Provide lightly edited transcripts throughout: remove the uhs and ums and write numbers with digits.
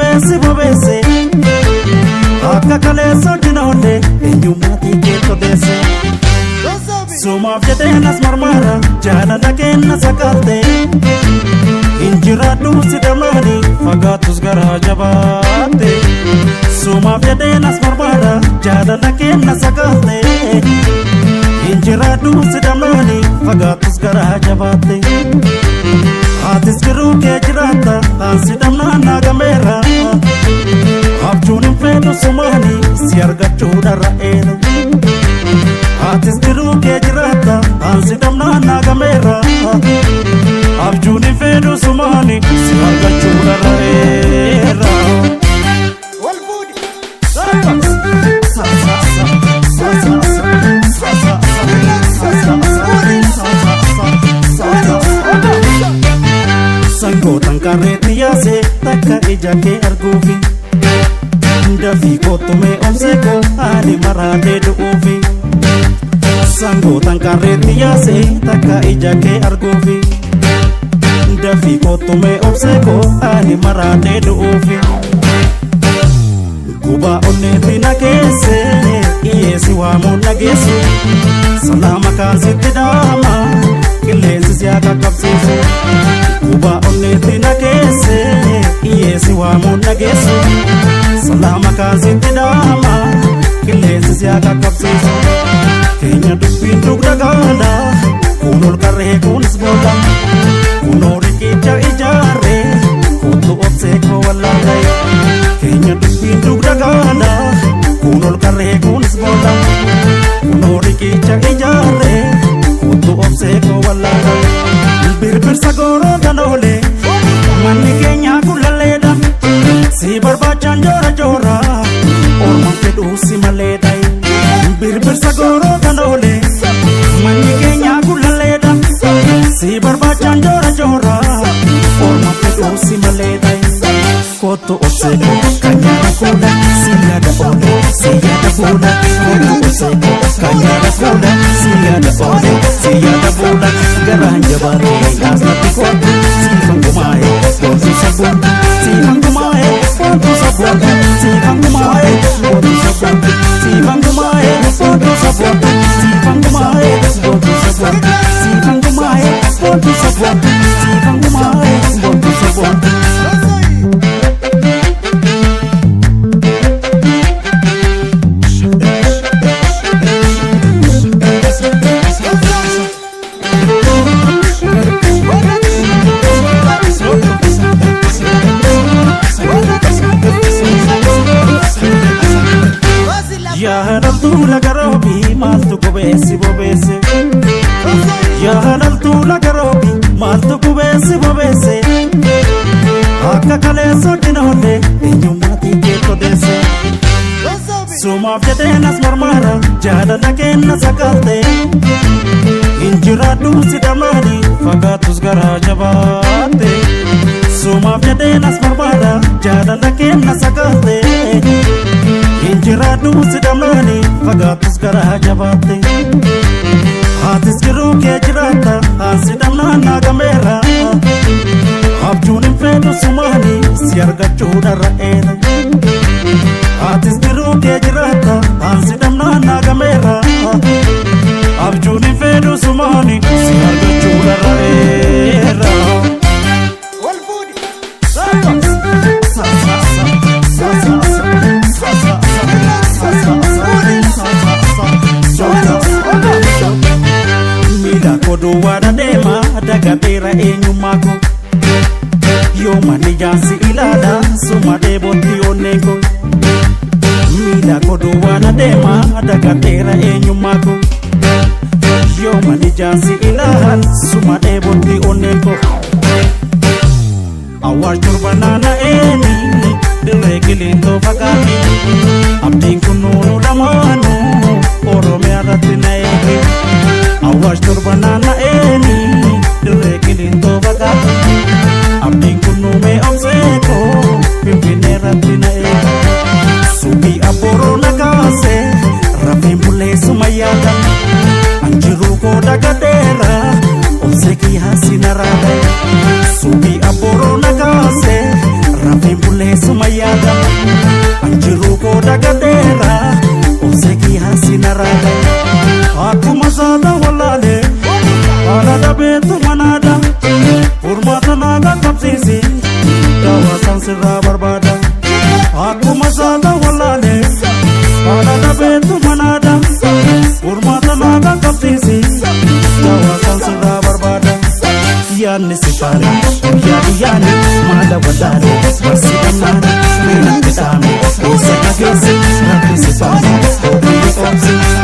bobeessi bobeesse akka kaleessa dinoole eenyummaati keeto deesse sumaaf jedheen as marmaara jaalala kenna sakaate injiraadhu si damaani fagaatus garaa jabaatte sumaaf jedheen as marmaara jaalala kenna sakaate injiraadhu si damaani fagaatus garaa jabaatte Atis giruu kee jiraata taansi dhamnaan naagameera abjuun hin fedhu sumaani si argachuudha ra'eera Atis giruu kee jiraata taansi dhamnaan naagameera abjuun hin fedhu sumaani si argachuudha ra'eera Sangotan karreetti yaase takka ija kee arguufi dafii kottumee omseeko ani maraatee du'uufi Sangotan karreetti yaase takka ija kee arguufi dafii kottumee omseeko ani maraatee du'uufi Gubaa onneetti na keesse iyyeessi waamuun nageessu salaama kaansitti dhaama qilleensi si akka qabsiisu Gubaa onneetti na keesse iyyeessi waamuun nageessu salaama kaansitti dhaama qilleensi si akka qabsiisu keenya dubbiin dugda gaala kun ol qarree kunis booda kunoo riqicha ijaarree kuttu obsee koo wallaallee keenya dubbiin dugda gaala kun ol qarree kunis booda kunoo riqicha ijaarree kuttu obsee koo wallaallee birbirsa gooroota oole manni keenya kullalleedha si barbaachaan joora joora ormaan fedhuu si maleedha birbirsa gooroota oole manni keenya kullalleedha si barbaachaan joora joora ormaan fedhuu si maleedha kottu obseeko kanyaada fuudha si yaada oole si yaada fuudha kottu obseeko kanyaada fuudha si yaada oole si yaada fuudha garaan jabaatee naasnatti kottu si fangumaa'ee kottu sabuudha si fangumaa'ee kottu sabuudha si fangumaa'ee kottu sabuudha si fangumaa'ee kottu sabuudha si fangumaa'ee kottu sabuudha si fangumaa'ee kottu sabuudha si fangumaa'ee kottu sabuudha Yaadaltuu lagaroobii maaltu qubeessi bobeesse Yaadaltuu lagaroobii maaltu qubeessi bobeesse akka kaleessa dinoole eenyummaati keeto deesse sumaaf jedheen as marmaara jaalala kenna sakaate injiraadhu si damaani fagaatus garaa jabaatte sumaaf jedheen as marmaara jaalala kenna sakaate injiraadhu si damaani fagaatus garaa jabaatte Atis giruu kee jiraata taansi dhamnaan naagameera abjuun hin fedhu sumaani si argachuudha ra'eera Atis giruu kee jiraata taansi dhamnaan naagameera abjuun hin fedhu sumaani si argachuudha ra'eera Miidhaa koduu waada deema dagateera eenyummaa koo yooma nijaansi ilaala suma dheebotti onneen koo Miidhaa koduu waada deema dagateera eenyummaa koo yooma nijaansi ilaala suma dheebotti onneen koo Awwaal torba naanna'eeni dirree qilleentoo fagaate abdiin kun nuunu lamaanu Oromiyaa irratti na eege Awwaal torba naanna'eeni dirree qilleentoo fagaate abdiin kun nuumee obseekoo Finfinnee irratti na eege subii abbooroo na kaase rafeen sumayada anjiru ko dagadera obseki hasinarada akuma sada walale ala da betu manada urmata naga kapsisi dawa sansira barbada akuma sada walale ala da betu manada urmata naga kapsisi dawa sansira barbada yani sifari yani mala wadale wasidamana mina kitano osaka gese rabbi sifana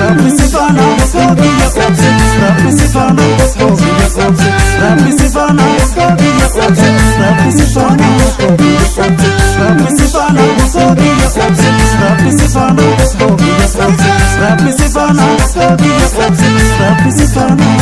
rabbi sifana rabbi sifana rabbi sifana rabbi sifana rabbi sifana rabbi sifana rabbi sifana rabbi sifana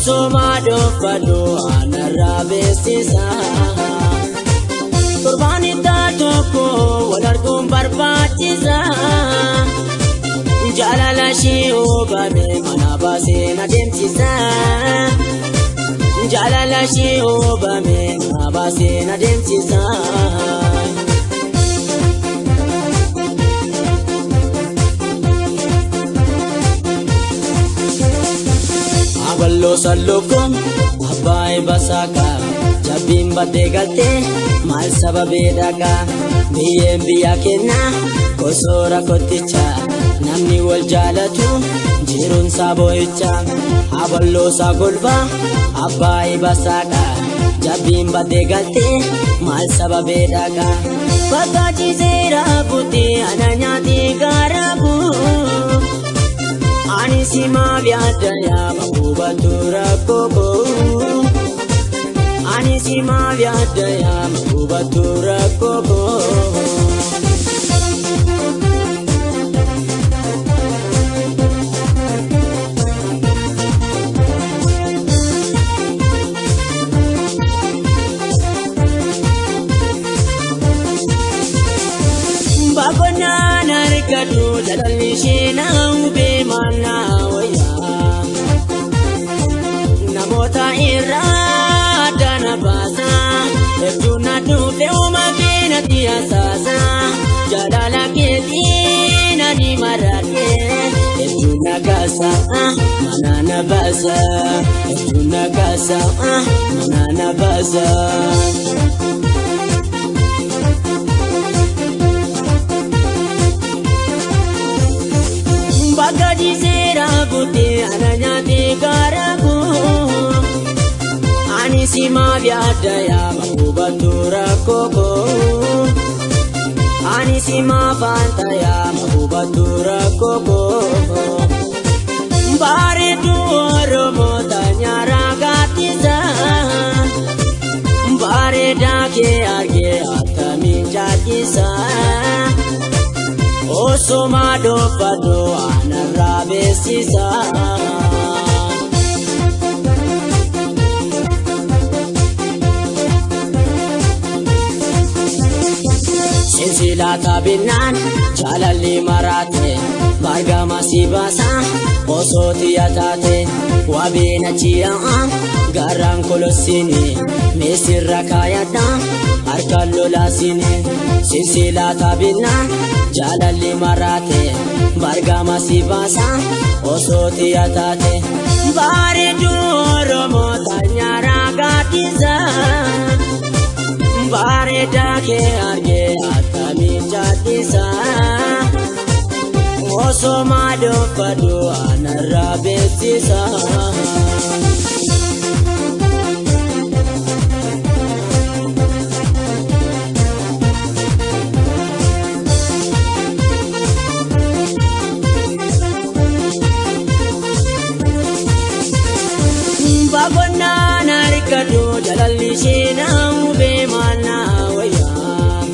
Somado fado anarabesisa Kurbanita toko walarkum barbatiza Jalala shiuba me manabase nademtisa Jalala shiuba me manabase nademtisa Aballo sallokum abbai basaka jabim badegate mal sababedaka biyem biyakena kosora koticha namni wal jalatu jirun saboicha aballo sagolba abbai basaka jabim badegate mal sababedaka pagaji zera puti ananyati garabu Anisima vyadaya mabubatura kobo Anisima vyadaya mabubatura kobo Babana narikadu jalishina ube mana waya Namota irada nabasa Ebuna dupe umagina tiasasa Jalala ketina ni marate Ebuna gasa manana basa Ebuna gasa manana basa Bagadi zera buti ananyati garabu Anisima vyadaya mabubatura kobo Anisima fantaya mabubatura kobo Bare tuoro motanya ragatiza Bare dake age ataminjatisa Osomado fado anarabes beeksisa. Sinsilata binnaan jaalalli maraate bargama si baasa osoo xiyyaataate wabiin achi yaa'aa garaan kolosini meesirra kaayadha harkaan lolaasini. Sinsilata binnaan jaalalli maraate bargama si baasa osoo xiyyaataate bareedduu Oromoota nyaaraa gaaddisa. Bareedaa kee argee akkamiin jaaddisa osoo maadooffadhu anarraa beeksisa. Baagonnaan harkadhu jalalli ishee naawubee maalnaa wayyaa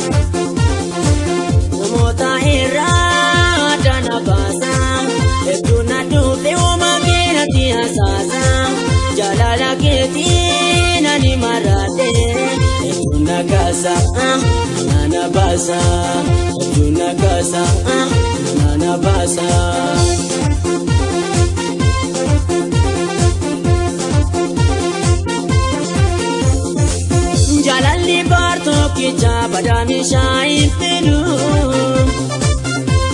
namoota irraa dana baasa hedduu na dhufe uumaa keenatti hasaasa jaalala keetii nani maraate hedduu na kaasa nana baasa hedduu na kaasa nana baasa. Jaalalli baartookicha badaamishaa hin fedhu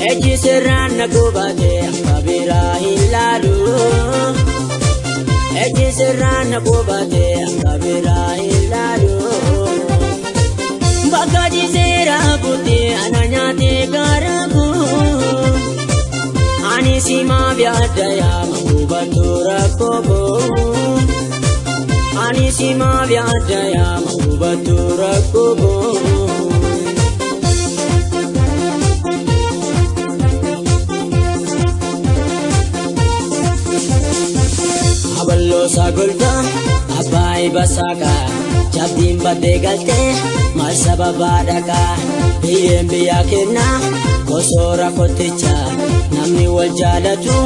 ejji sirraan na gubate akka biraa hin laalu ejji sirraan na gubate akka biraa hin laalu bakka jiseera buti ana nyaate gaaragu ani simaaf yaadda yaama gubatu rakkoo ani simaaf yaadda yaama gubatu rakkoo. Aballoo sagolta abbaayi basaaka jabbiin baddee galtee maal sababaa dhaqaa biyyeen biyyaa kennaa gosoora kotticha namni wal jaalatu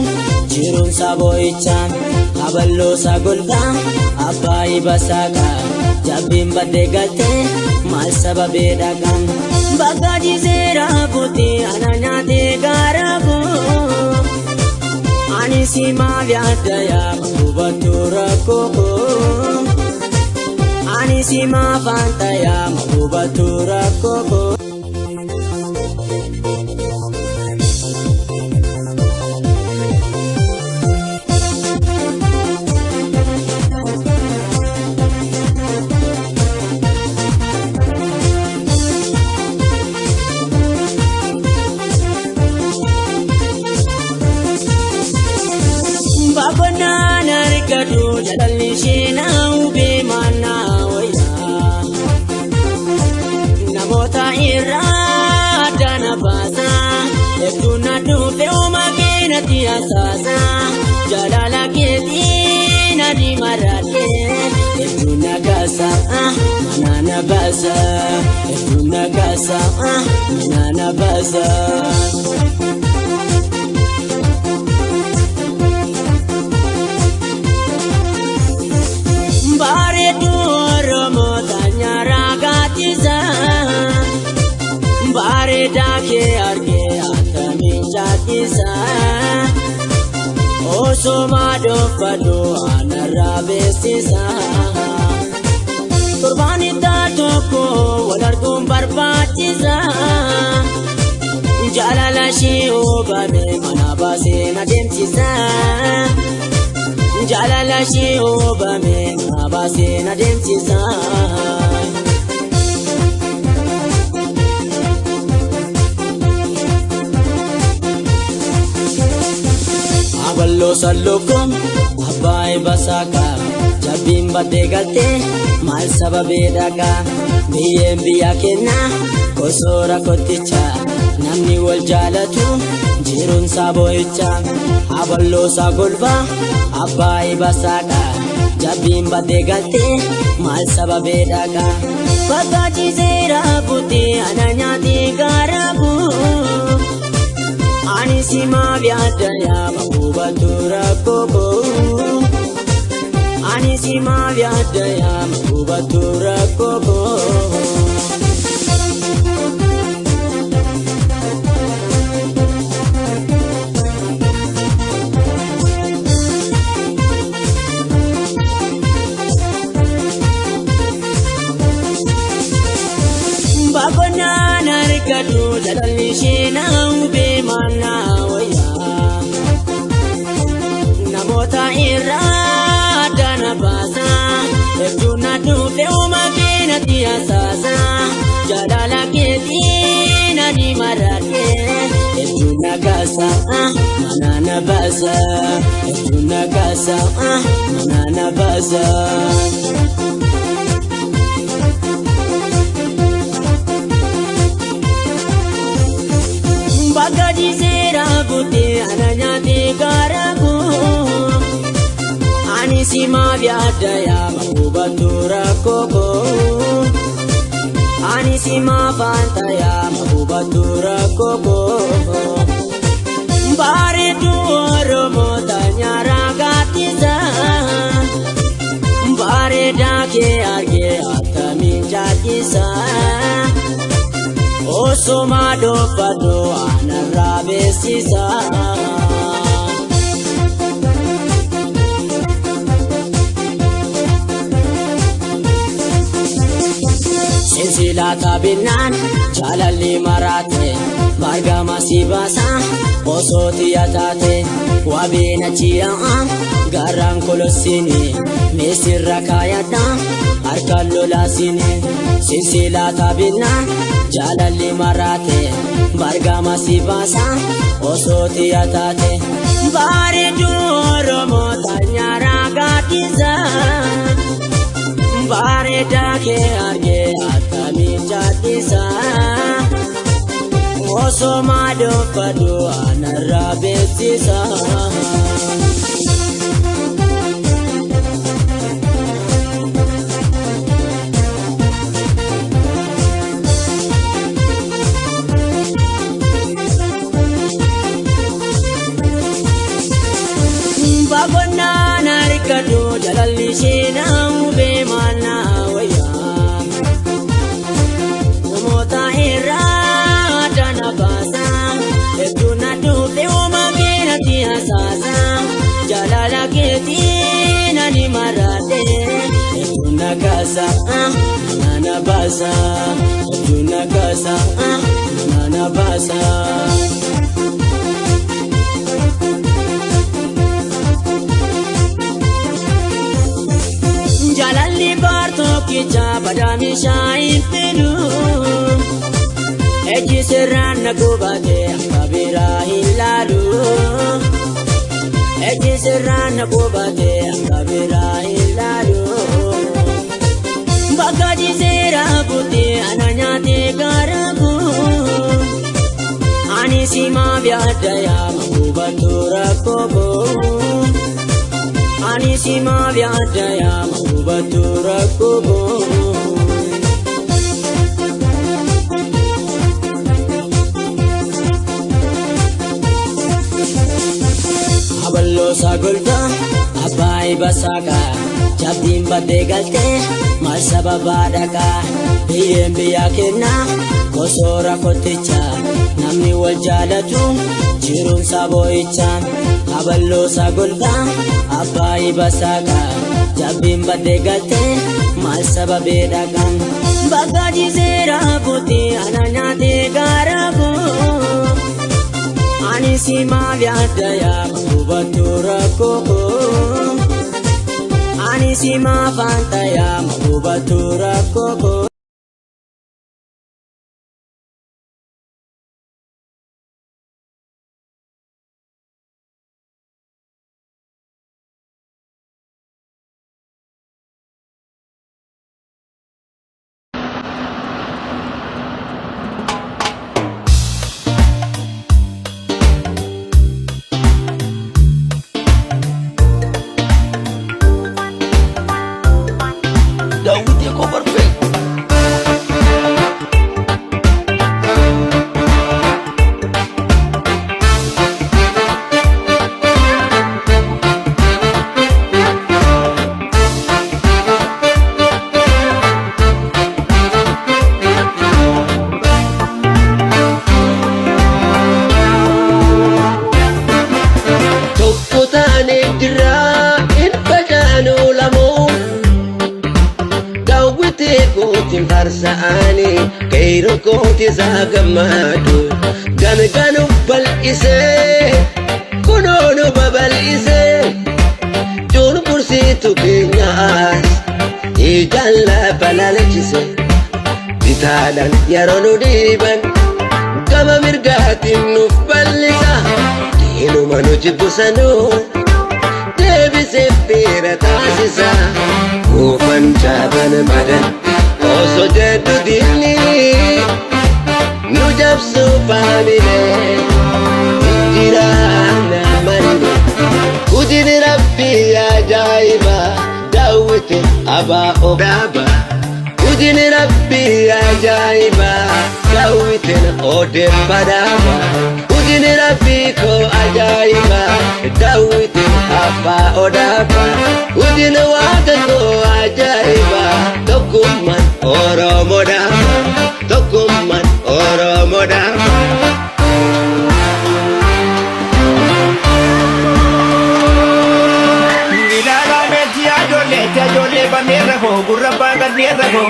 jiruunsa boo'icha. Aballoo sagolta abbaayi basaaka jabbiin baddee galtee maal sababee dhaqaa bakka jiseera buti ana nyaate gaaragu ani simaaf yaadda yaama gubatu rakkoo ani simaaf anta yaama gubatu rakkoo. Baagonnaan harkadhu jalalli ishee naawubee maalnaa wayyaa namoota irraa dana baasa hedduu na dhufe uumaa keenatti hasaasa jaalala keetii nani maraate hedduu na kaasa manana baasa hedduu na kaasa manana baasa. Bareedduu Oromoota nyaaraa gaaddisa bareedaa kee argee akkamiin jaaddisa osoo maadooffadhu anarraa beeksisa. Torbaan itti tokko wal arguun barbaachisa jaalala ishee oobame mana baasee na deemsisa. Jaalala ishee oobame mana baasee na deemsisa. Aballoo sallookkoon abbaayi basaaka jabbiin baddee galtee maal sababee dhaqaa biyyeen biyyaa kennaa gosoora kotticha namni wal jaalatu jiruunsa boo'icha. Aballoo sagolbaa abbaayi basaaka jabbiin baddee galtee maal sababee dhaqaa bakka jiseera buti ana nyaate gaaragu Ani si maviada ya mahubatura koko. Ani si maviada ya mahubatura koko. Bagona narikadu jalali shina ube mana waya. Namota ira dana basa. Ejuna dupe umakina tiasasa. Jalala keti nani marake. Ejuna kasa manana basa. Ejuna kasa manana basa. Bagadi sera buti ananya tegaraku. Ani si maviada ya mahubatura koko. Ani si mafanta ya mahubatura koko. Bare tu oromo tanya ragatiza. Bare dake arge ataminjatisa. Oso mado pado anarabe sisa. Sinsila tabinan jalali marate marga masibasa. Oso tiyatate wabina chiyaan garang kolosini mesirra kayata arkalo lasini. Sinsila tabinan jalali marate marga masibasa. Oso tiyatate bare oromo tanya ragatiza. Bare dake arge ataminjatisa. Oso mado padu anarabe sisa. Bagona narikadu jalali shina ube mana waya. Namota ira dana basa. Ejuna dupe umakina tiasasa. Jalala keti nani marate. Ejuna kasa nana basa. Ejuna kasa nana basa. Jalali barto kicha badami shain penu. Eji serana kubate kabira hilalu. Eji serana kubate kabira hilalu. Bagadi sera buti ananya tegaraku. Ani si maviada ya mahubatura koko. Ani si maviada ya mahubatura koko. Aballo sagulta abai basaka. Jabdin bade galte mal sababadaka. Biyem biyakena kosora koticha. Namni wal jalatu jirun saboicha. Aballo sagulta abai basaka. Jabdin bade galte mal sababedaka. Bagadi sera buti ananya tegaraku. Ani si maviada ya mahubatura koko. Ani si mafanta ya mahubatura koko. Daud Yako perfect. farsa'ani kayro kooti zaagamadu ganu bal'ise kunoonu babal'ise juun kursiitu keenyaas ijalla balalachise bitaalan yeroo nu dhiiban gama mirgaatiin nuuf bal'isa diinuma nu jibbusanuu deebisee fiira taasisa kuufan jaaban madan osoo jedhu diinni nu jabsuu faamilee injiraana manne hujii rabbii ajaa'iba daawwite abaa'oo dhaaba hujii rabbii ajaa'iba daawwite odeeffa dhaaba hujii rabbii koo ajaa'iba daawwite abaa'oo dhaaba hujii waaqa koo ajaa'iba tokkummaan Oromoo dhaaba tokkummaan Oromoo dhaaba. Jole banera ho gurra baganera ho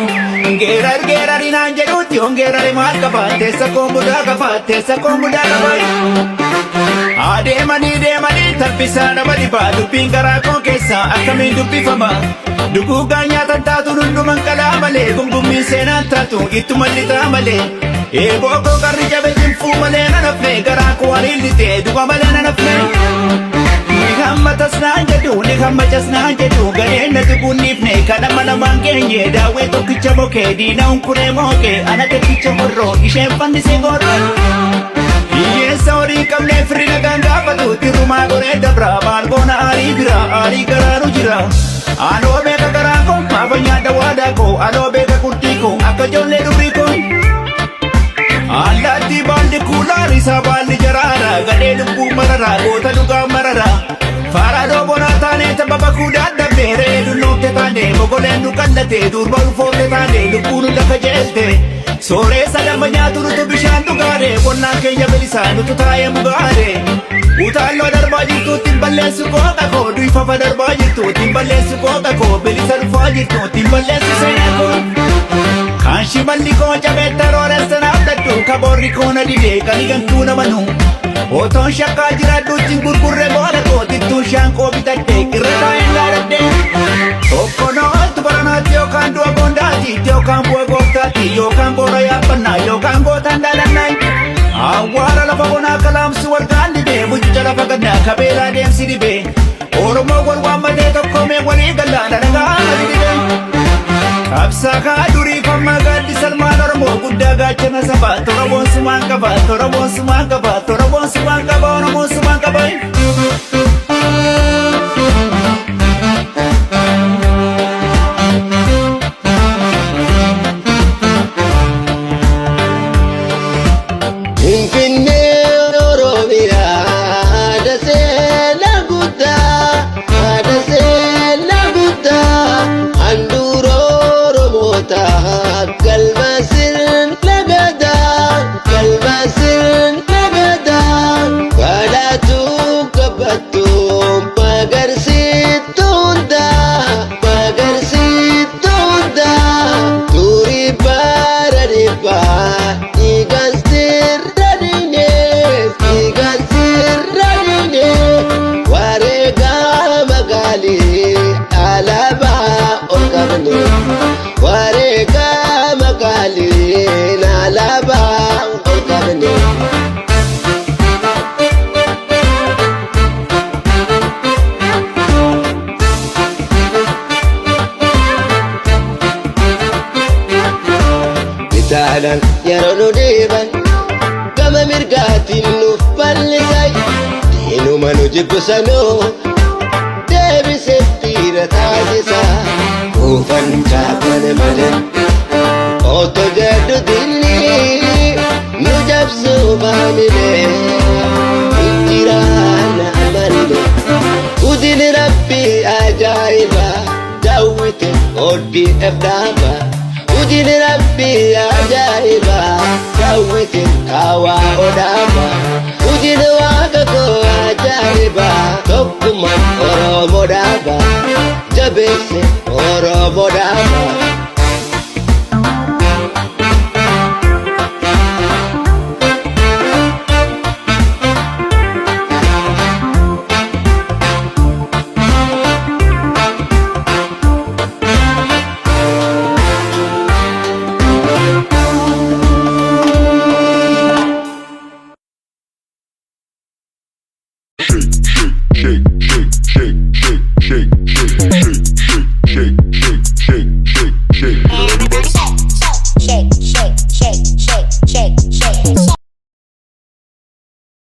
gera rinan jeruti ongera re mar kapate sakomuda kapai ade mani tarpisana badi badu pingara ko kesa akami dupi fama dubu ganya tantatu dundu mangkala male gumgumi sena tatu itu malita male e boko karija bejim fu male na nafne gara ko alilite duba male na nafne ni hamma jasna jedu gaena tubunifne kana mana mangenye dawe to kicha boke dina unkure moke anate kicha morro ishe pandi segoro iye sauri kamne frina ganga patu tiruma gore dabra balbona ari gararu jira ano be kagara ko abanya dawada ko ano be kurti ko akajolle dubriko alati bandi kulari sabali jarara gade lubu marara gota duga marara Farado bonatane tababa kuda bere dunukte tane mogolen dukandate durba ufote tane lukunu dakajelte sore sadamanya turutu bishan dugare wonna kenya belisanu tutaye mugare utallo darbaji tu timballe sukoka ko duifa darbaji tu timballe sukoka ko belisan faji tu timballe susayako kanshi malli ko jabetta rorestana abdatu kabori ko na dide kanigan tu na manu Oton shakka jira dutin gurgurre bola ko tittu shanko bitatte kirra indarade Okono tu barana tio kan do bondati tio kan bo goftati yo kan bora ya panna yo kan go tandalanai awara la fagona kalam suwar gandi be bujjala fagadna kabela dem sidibe oromo gorwa made to kome wali galana daga alibe Absaka duri famma gaddi salman oromo gudda gachana saba torobon suman kaba oromo suman kaba Infinne Oromia dase laguta anduro romota kalbasirin lagada kadatu kabatu pagarsitunda turi pararipa igastir radine warega magali alaba orkabne warega magali alaba orkabne bitaalan yeroo nu dhiiban gama mirgaatiin nuuf bal'isay diinuma nu jibbusanuu deebisee fiira taasisa kuufan jaaban madan otoo jedhu diinni nu jabsuu faamilee injiraana manne hujii rabbii ajaa'iba daawwite ODF dhaaba hujii rabbii ajaa'iba daawwite kaawaa odhaaba hujii waaqa koo ajaa'iba tokkummaan Oromoo dhaaba jabeesse Oromoo dhaaba